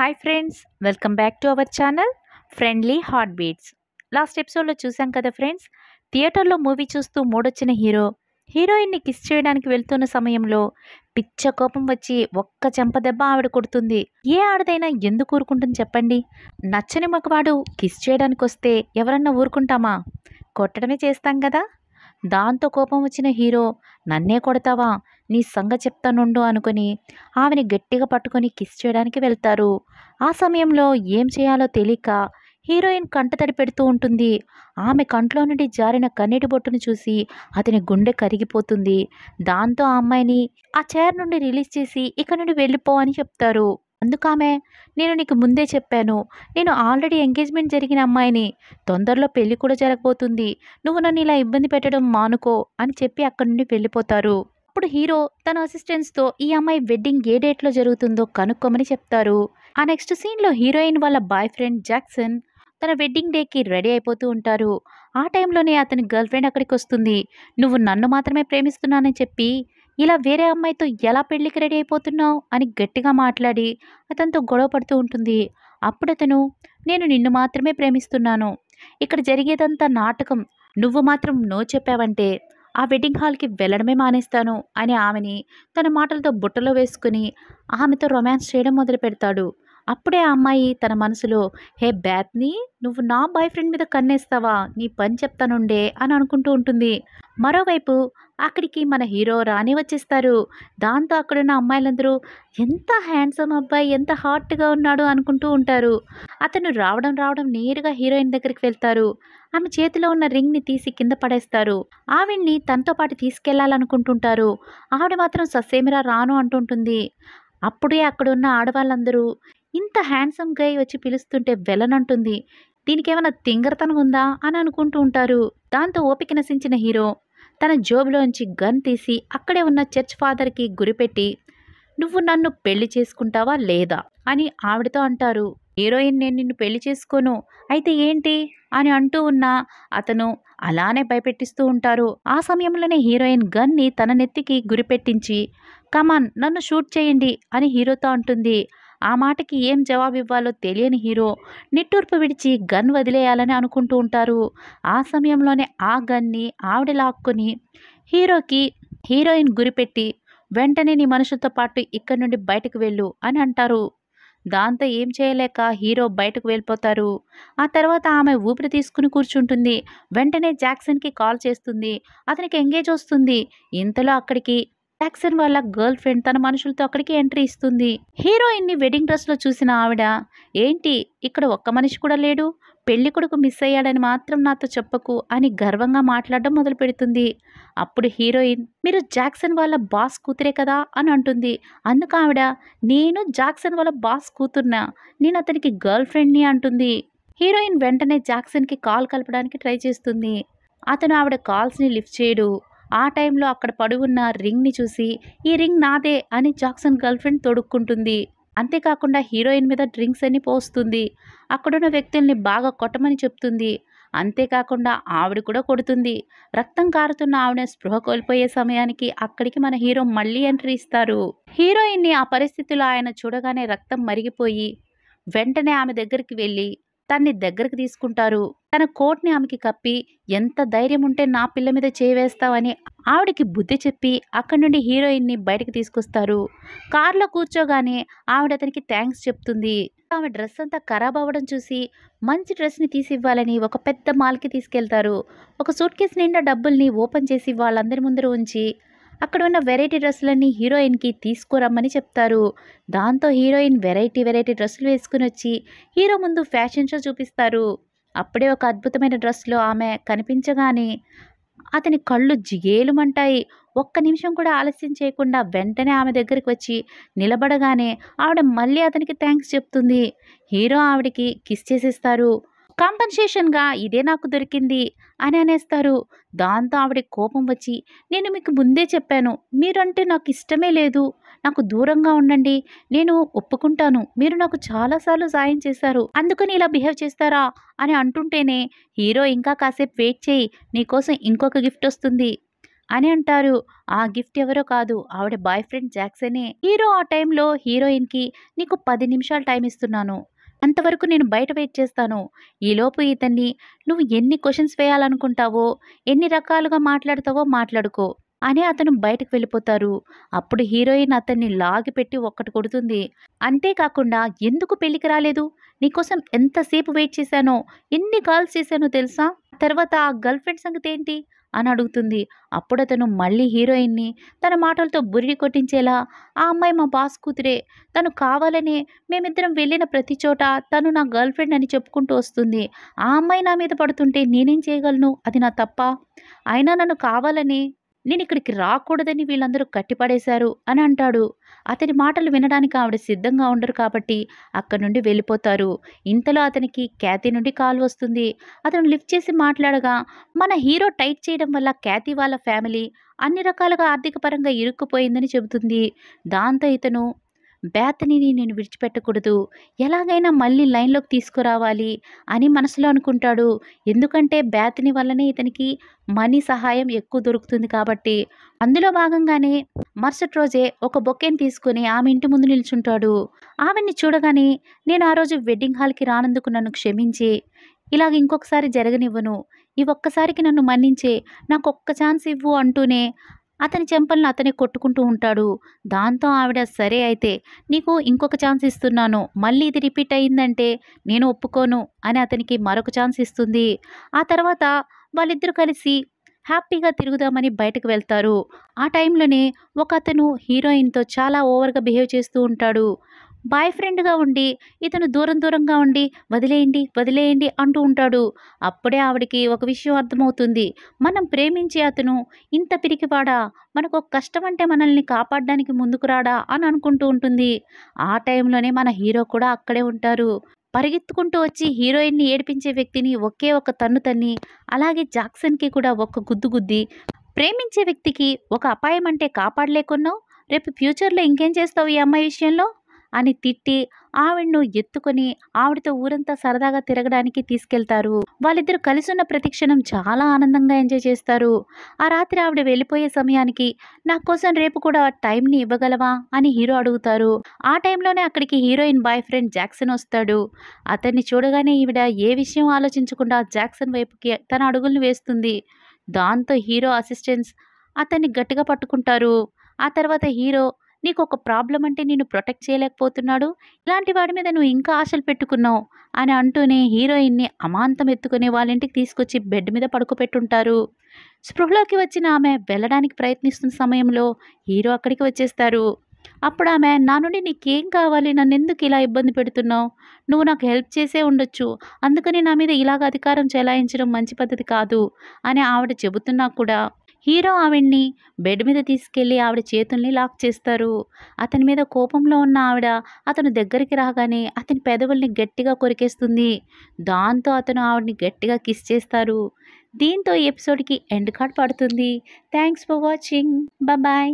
Hi friends, welcome back to our channel friendly heart beats. Last ఎపిసోడ్లో చూసాం కదా friends, థియేటర్లో మూవీ చూస్తూ మూడొచ్చిన హీరోయిన్ని కిస్ చేయడానికి వెళ్తున్న సమయంలో పిచ్చ కోపం వచ్చి ఒక్క చెంపదెబ్బ ఆవిడ కొడుతుంది. ఏ ఆడదైనా ఎందుకు ఊరుకుంటుంది చెప్పండి? నచ్చని మగవాడు కిస్ చేయడానికి వస్తే ఎవరన్నా ఊరుకుంటామా? కొట్టడమే చేస్తాం కదా. దాంతో కోపం వచ్చిన హీరో, నన్నే కొడతావా, నీ సంగతి చెప్తానుండు అనుకుని ఆమెని గట్టిగా పట్టుకొని కిస్ చేయడానికి వెళ్తారు. ఆ సమయంలో ఏం చేయాలో తెలియక హీరోయిన్ కంటతడి పెడుతూ ఉంటుంది. ఆమె కంట్లో నుండి జారిన కన్నీటి బొట్టును చూసి అతని గుండె కరిగిపోతుంది. దాంతో ఆ అమ్మాయిని ఆ చైర్ నుండి రిలీజ్ చేసి ఇక నుండి వెళ్ళిపో అని చెప్తారు. అందుకామె, నేను నీకు ముందే చెప్పాను, నేను ఆల్రెడీ ఎంగేజ్మెంట్ జరిగిన అమ్మాయిని, తొందరలో పెళ్లి కూడా జరగబోతుంది, నువ్వు నన్ను ఇలా ఇబ్బంది పెట్టడం మానుకో అని చెప్పి అక్కడి నుండి వెళ్ళిపోతారు. అప్పుడు హీరో తన అసిస్టెంట్స్తో ఈ అమ్మాయి వెడ్డింగ్ ఏ డేట్లో జరుగుతుందో కనుక్కోమని చెప్తారు. ఆ నెక్స్ట్ సీన్లో హీరోయిన్ వాళ్ళ బాయ్ ఫ్రెండ్ జాక్సన్ తన వెడ్డింగ్ డేకి రెడీ అయిపోతూ ఉంటారు. ఆ టైంలోనే అతని గర్ల్ ఫ్రెండ్ అక్కడికి వస్తుంది. నువ్వు నన్ను మాత్రమే ప్రేమిస్తున్నానని చెప్పి ఇలా వేరే అమ్మాయితో ఎలా పెళ్లికి రెడీ అయిపోతున్నావు అని గట్టిగా మాట్లాడి అతనితో గొడవ పడుతూ ఉంటుంది. అప్పుడు అతను, నేను నిన్ను మాత్రమే ప్రేమిస్తున్నాను, ఇక్కడ జరిగేదంతా నాటకం, నువ్వు మాత్రం నో చెప్పావంటే ఆ వెడ్డింగ్ హాల్కి వెళ్ళడమే మానేస్తాను అని ఆమెని తన మాటలతో బుట్టలో వేసుకుని ఆమెతో రొమాన్స్ చేయడం మొదలు పెడతాడు. అప్పుడే ఆ అమ్మాయి తన మనసులో, హే బ్యాత్ని, నువ్వు నా బాయ్ ఫ్రెండ్ మీద కన్నేస్తావా, నీ పని చెప్తానుండే అని అనుకుంటూ ఉంటుంది. మరోవైపు అక్కడికి మన హీరో రాని వచ్చేస్తారు. దాంతో అక్కడున్న అమ్మాయిలందరూ, ఎంత హ్యాండ్సమ్ అబ్బాయి, ఎంత హాట్గా ఉన్నాడు అనుకుంటూ ఉంటారు. అతను రావడం నేరుగా హీరోయిన్ దగ్గరికి వెళ్తారు. ఆమె చేతిలో ఉన్న రింగ్ని తీసి కింద పడేస్తారు. ఆవిడ్ని తనతో పాటు తీసుకెళ్లాలనుకుంటుంటారు. ఆవిడ మాత్రం ససేమిరా రాను అంటుంటుంది. అప్పుడే అక్కడున్న ఆడవాళ్ళందరూ, ఇంత హ్యాండ్సమ్ గై వచ్చి పిలుస్తుంటే వెళ్ళనంటుంది, దీనికి ఏమైనా తింగరతనం ఉందా అని అనుకుంటూ ఉంటారు. దాంతో ఓపిక నశించిన హీరో తన జోబులోంచి గన్ తీసి అక్కడే ఉన్న చర్చ్ ఫాదర్కి గురిపెట్టి, నువ్వు నన్ను పెళ్లి చేసుకుంటావా లేదా అని ఆవిడతో అంటారు. హీరోయిన్, నేను నిన్ను పెళ్లి చేసుకోను, అయితే ఏంటి అని అంటూ ఉన్న అతను అలానే భయపెట్టిస్తూ ఉంటారు. ఆ సమయంలోనే హీరోయిన్ గన్ని తన నెత్తికి గురిపెట్టించి, కమాన్ నన్ను షూట్ చేయండి అని హీరోతో అంటుంది. ఆ మాటకి ఏం జవాబు ఇవ్వాలో తెలియని హీరో నిట్టూర్పు విడిచి గన్ వదిలేయాలని అనుకుంటూ ఉంటారు. ఆ సమయంలోనే ఆ గన్ని ఆవిడ లాక్కుని హీరోయిన్ గురిపెట్టి, వెంటనే నీ మనుషులతో పాటు ఇక్కడి నుండి బయటకు వెళ్ళు అని అంటారు. దాంతో ఏం చేయలేక హీరో బయటకు వెళ్ళిపోతారు. ఆ తర్వాత ఆమె ఊపిరి తీసుకుని కూర్చుంటుంది. వెంటనే జాక్సన్కి కాల్ చేస్తుంది. అతనికి ఎంగేజ్ వస్తుంది. ఇంతలో అక్కడికి జాక్సన్ వాళ్ళ గర్ల్ ఫ్రెండ్ తన మనుషులతో అక్కడికి ఎంట్రీ ఇస్తుంది. హీరోయిన్ని వెడ్డింగ్ డ్రెస్లో చూసిన ఆవిడ, ఏంటి ఇక్కడ ఒక్క మనిషి కూడా లేడు, పెళ్లి కొడుకు మిస్ అయ్యాడని మాత్రం నాతో చెప్పకు అని గర్వంగా మాట్లాడడం మొదలు పెడుతుంది. అప్పుడు హీరోయిన్, మీరు జాక్సన్ వాళ్ళ బాస్ కూతురే కదా అని అంటుంది. అందుకు ఆవిడ, నేను జాక్సన్ వాళ్ళ బాస్ కూతుర్నా, నేను అతనికి గర్ల్ ఫ్రెండ్ని అంటుంది. హీరోయిన్ వెంటనే జాక్సన్కి కాల్ కలపడానికి ట్రై చేస్తుంది. అతను ఆవిడ కాల్స్ని లిఫ్ట్ చేయడు. ఆ టైంలో అక్కడ పడి ఉన్న రింగ్ని చూసి, ఈ రింగ్ నాదే అని జాక్సన్ గర్ల్ ఫ్రెండ్ తొడుక్కుంటుంది. అంతేకాకుండా హీరోయిన్ మీద డ్రింక్స్ అన్ని పోస్తుంది. అక్కడున్న వ్యక్తుల్ని బాగా కొట్టమని చెప్తుంది. అంతేకాకుండా ఆవిడ కూడా కొడుతుంది. రక్తం కారుతున్న ఆవిడ స్పృహ కోల్పోయే సమయానికి అక్కడికి మన హీరో మళ్ళీ ఎంట్రీ ఇస్తారు. హీరోయిన్ని ఆ పరిస్థితిలో ఆయన చూడగానే రక్తం మరిగిపోయి వెంటనే ఆమె దగ్గరికి వెళ్ళి తన్ని దగ్గరకు తీసుకుంటారు. తన కోట్ని ఆమెకి కప్పి, ఎంత ధైర్యం ఉంటే నా పిల్ల మీద చేవేస్తావని ఆవిడకి బుద్ధి చెప్పి అక్కడి నుండి హీరోయిన్ని బయటకు తీసుకొస్తారు. కారులో కూర్చోగానే ఆవిడ అతనికి థ్యాంక్స్ చెప్తుంది. ఆమె డ్రెస్ అంతా ఖరాబ్ అవ్వడం చూసి మంచి డ్రెస్ని తీసివ్వాలని ఒక పెద్ద మాల్కి తీసుకెళ్తారు. ఒక సూట్ కేసు నిండా డబ్బుల్ని ఓపెన్ చేసి వాళ్ళందరి ముందర ఉంచి అక్కడ ఉన్న వెరైటీ డ్రెస్సులన్నీ హీరోయిన్కి తీసుకురమ్మని చెప్తారు. దాంతో హీరోయిన్ వెరైటీ డ్రెస్సులు వేసుకుని వచ్చి హీరో ముందు ఫ్యాషన్ షో చూపిస్తారు. అప్పుడే ఒక అద్భుతమైన డ్రెస్లో ఆమె కనిపించగానే అతని కళ్ళు జిగేలుమంటాయి. ఒక్క నిమిషం కూడా ఆలస్యం చేయకుండా వెంటనే ఆమె దగ్గరికి వచ్చి నిలబడగానే ఆవిడ మళ్ళీ అతనికి థ్యాంక్స్ చెప్తుంది. హీరో ఆవిడకి కిస్ చేసేస్తారు. కాంపన్సేషన్గా ఇదే నాకు దొరికింది అని అనేస్తారు. దాంతో ఆవిడ కోపం వచ్చి, నేను మీకు ముందే చెప్పాను, మీరంటే నాకు ఇష్టమే లేదు, నాకు దూరంగా ఉండండి, నేను ఒప్పుకుంటాను, మీరు నాకు చాలాసార్లు సాయం చేశారు, అందుకని ఇలా బిహేవ్ చేస్తారా అని అంటుంటేనే హీరో, ఇంకా కాసేపు వెయిట్ చేయి, నీకోసం ఇంకొక గిఫ్ట్ వస్తుంది అని అంటారు. ఆ గిఫ్ట్ ఎవరో కాదు, ఆవిడ బాయ్ ఫ్రెండ్ జాక్సనే. హీరో ఆ టైంలో హీరోయిన్‌కి నీకు 10 నిమిషాలు టైం ఇస్తున్నాను. అంతవరకు నేను బయట వెయిట్ చేస్తాను. ఈలోపు ఇతన్ని నువ్వు ఎన్ని క్వెషన్స్ వేయాలనుకుంటావో, ఎన్ని రకాలుగా మాట్లాడతావో మాట్లాడుకో అని అతను బయటకు వెళ్ళిపోతారు. అప్పుడు హీరోయిన్ అతన్ని లాగిపెట్టి ఒక్కటి కొడుతుంది. అంతేకాకుండా ఎందుకు పెళ్ళికి రాలేదు? నీకోసం ఎంతసేపు వెయిట్ చేశానో, ఎన్ని కాల్స్ చేశానో తెలుసా? తర్వాత ఆ గర్ల్ ఫ్రెండ్ సంగతేంటి? అని అడుగుతుంది. అప్పుడతను మళ్ళీ హీరోయిన్‌ని తన మాటలతో బురిడి కొట్టించేలా, ఆ అమ్మాయి మా బాస్ కూతురే. తను కావాలనే మేమిద్దరం వెళ్ళిన ప్రతి చోట తను నా గర్ల్ ఫ్రెండ్ అని చెప్పుకుంటూ వస్తుంది. ఆ అమ్మాయి నా మీద పడుతుంటే నేనేం చేయగలను? అది నా తప్పా? అయినా నన్ను కావాలని నేనిక్కడికి రాకూడదని వీళ్ళందరూ కట్టిపడేశారు అని అంటాడు. అతని మాటలు వినడానికి ఆవిడ సిద్ధంగా ఉండరు కాబట్టి అక్కడి నుండి వెళ్ళిపోతారు. ఇంతలో అతనికి క్యాథీ నుండి కాల్ వస్తుంది. అతను లిఫ్ట్ చేసి మాట్లాడగా, మన హీరో టైట్ చేయడం వల్ల క్యాథీ వాళ్ళ ఫ్యామిలీ అన్ని రకాలుగా ఆర్థిక పరంగా ఇరుక్కుపోయిందని చెబుతుంది. దాంతో ఇతను బేతనీని నేను విడిచిపెట్టకూడదు, ఎలాగైనా మళ్ళీ లైన్‌లోకి తీసుకురావాలి అని మనసులో అనుకుంటాడు. ఎందుకంటే బేతని వల్లనే ఇతనికి మనీ సహాయం ఎక్కువ దొరుకుతుంది కాబట్టి. అందులో భాగంగానే మరుసటి రోజే ఒక బొకేని తీసుకొని ఆమె ఇంటి ముందు నిల్చుంటాడు. ఆమెని చూడగానే నేను ఆ రోజు వెడ్డింగ్ హాల్‌కి రానందుకు నన్ను క్షమించి, ఇలాగ ఇంకొకసారి జరగనివ్వను. ఈ ఒక్కసారికి నన్ను మన్నించే, నాకొక్క ఛాన్స్ ఇవ్వు అంటూనే అతని చెంపలను అతనే కొట్టుకుంటూ ఉంటాడు. దాంతో ఆవిడ సరే అయితే నీకు ఇంకొక ఛాన్స్ ఇస్తున్నాను. మళ్ళీ ఇది రిపీట్ అయిందంటే నేను ఒప్పుకోను అని అతనికి మరొక ఛాన్స్ ఇస్తుంది. ఆ తర్వాత వాళ్ళిద్దరూ కలిసి హ్యాపీగా తిరుగుదామని బయటకు వెళ్తారు. ఆ టైంలోనే ఒకతను హీరోయిన్‌తో చాలా ఓవర్‌గా బిహేవ్ చేస్తూ ఉంటాడు. బాయ్ ఫ్రెండ్‌గా ఉండి ఇతను దూరం దూరంగా ఉండి వదిలేయండి, వదిలేయండి అంటూ ఉంటాడు. అప్పుడే ఆవిడకి ఒక విషయం అర్థమవుతుంది. మనం ప్రేమించే అతను ఇంత పిరికివాడా? మనకొక కష్టం అంటే మనల్ని కాపాడడానికి ముందుకు రాడా? అని అనుకుంటూ ఉంటుంది. ఆ టైంలోనే మన హీరో కూడా అక్కడే ఉంటారు. పరిగెత్తుకుంటూ వచ్చి హీరోయిన్‌ని ఏడిపించే వ్యక్తిని ఒకే ఒక తన్ను తన్ని, అలాగే జాక్సన్‌కి కూడా ఒక్క గుద్దు గుద్ది, ప్రేమించే వ్యక్తికి ఒక అపాయం అంటే కాపాడలేకున్నావు, రేపు ఫ్యూచర్‌లో ఇంకేం చేస్తావు ఈ అమ్మాయి విషయంలో? అని తిట్టి ఆవిడను ఎత్తుకొని ఆవిడతో ఊరంతా సరదాగా తిరగడానికి తీసుకెళ్తారు. వాళ్ళిద్దరూ కలిసున్న ప్రతి క్షణం చాలా ఆనందంగా ఎంజాయ్ చేస్తారు. ఆ రాత్రి ఆవిడ వెళ్ళిపోయే సమయానికి నా కోసం రేపు కూడా టైంని ఇవ్వగలవా అని హీరో అడుగుతారు. ఆ టైంలోనే అక్కడికి హీరోయిన్ బాయ్ ఫ్రెండ్ జాక్సన్ వస్తాడు. అతన్ని చూడగానే ఈవిడ ఏ విషయం ఆలోచించకుండా జాక్సన్ వైపుకి తన అడుగుల్ని వేస్తుంది. దాంతో హీరో అసిస్టెంట్స్ అతన్ని గట్టిగా పట్టుకుంటారు. ఆ తర్వాత హీరో నీకొక ప్రాబ్లమ్ అంటే నిన్ను ప్రొటెక్ట్ చేయలేకపోతున్నాడు, ఇలాంటి వాడి మీద నువ్వు ఇంకా ఆశలు పెట్టుకున్నావు అని అంటూనే హీరోయిన్‌ని అమాంతం ఎత్తుకుని వాళ్ళ ఇంటికి తీసుకొచ్చి బెడ్ మీద పడుకోబెట్టుంటారు. స్పృహలోకి వచ్చిన ఆమె వెళ్ళడానికి ప్రయత్నిస్తున్న సమయంలో హీరో అక్కడికి వచ్చేస్తారు. అప్పుడు ఆమె నా నుండి నీకేం కావాలి? నన్నెందుకు ఇలా ఇబ్బంది పెడుతున్నావు? నువ్వు నాకు హెల్ప్ చేసే ఉండొచ్చు. అందుకని నా మీద ఇలాగ అధికారం చెలాయించడం మంచి పద్ధతి కాదు అని ఆవిడ చెబుతున్నా కూడా హీరో ఆవిడ్ని బెడ్ మీద తీసుకెళ్ళి ఆవిడ చేతుల్ని లాక్ చేస్తారు. అతని మీద కోపంలో ఉన్న ఆవిడ అతను దగ్గరికి రాగానే అతని పెదవుల్ని గట్టిగా కొరికేస్తుంది. దాంతో అతను ఆవిడని గట్టిగా కిస్ చేస్తారు. దీంతో ఈ ఎపిసోడ్‌కి ఎండ్ కార్డ్ పడుతుంది. Thanks for watching. బాయ్.